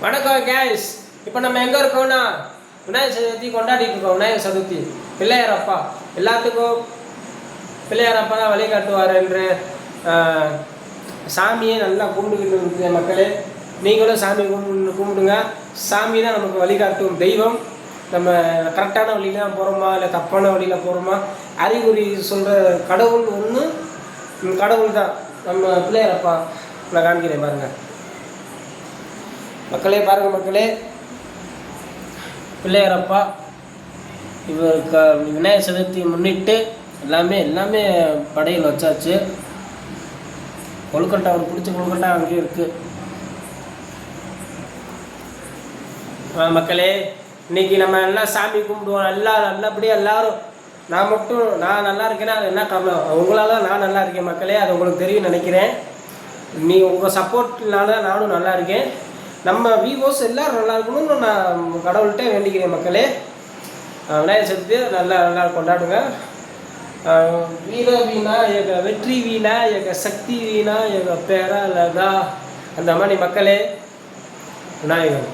வணக்கம் கேஸ். இப்போ நம்ம எங்கே இருக்கோம்னா விநாயகர் சதுர்த்தி கொண்டாடிட்டு இருக்கோம். விநாயகர் சதுர்த்தி பிள்ளையார் அப்பா எல்லாத்துக்கும் பிள்ளையார் அப்பா தான் வழிகாட்டுவார் என்று சாமியை நல்லா கும்பிட்டுக்கிட்டு இருக்கு மக்களே. நீங்களும் சாமி கும்பிடுங்க. சாமி தான் நமக்கு வழிகாட்டும் தெய்வம். நம்ம கரெக்டான வழியில் தான் போகிறோமா இல்லை தப்பான வழியில் போகிறோமா அறிகுறி சொல்கிற கடவுள் ஒன்று கடவுள் தான் நம்ம பிள்ளையார் அப்பா. நான் காமிக்கிறேன் பாருங்கள் மக்களே, பாருங்கள் மக்களே. பிள்ளையார் அப்பா இவருக்கு விநாயகர் சதுர்த்தி முன்னிட்டு எல்லாமே படையில் வச்சாச்சு. கொழுக்கட்டை அவர் பிடிச்ச கொழுக்கட்டை அங்கேயும் இருக்குது. மக்களே, இன்றைக்கி நம்ம எல்லாம் சாமி கும்பிடுவோம். நல்லபடியாக எல்லோரும். நான் நல்லா இருக்கேன்னா அது என்ன காரணம்? உங்களால் நான் நல்லா இருக்கேன் மக்களே. அது உங்களுக்கு தெரியும் நினைக்கிறேன். உங்கள் சப்போர்ட்னால நானும் நல்லா இருக்கேன். நம்ம விவோஸ் எல்லோரும் நல்லா இருக்கணும்னு நான் கடவுள்கிட்ட வேண்டிக்கிறேன் மக்களே. விநாயகர் சதுர்த்தி நல்லா கொண்டாடுங்க. வீர வீணா எங்க வெற்றி வீணா எங்க சக்தி வீணா எங்க பேரா லதா அந்த மாதிரி மக்களே. விநாயகர்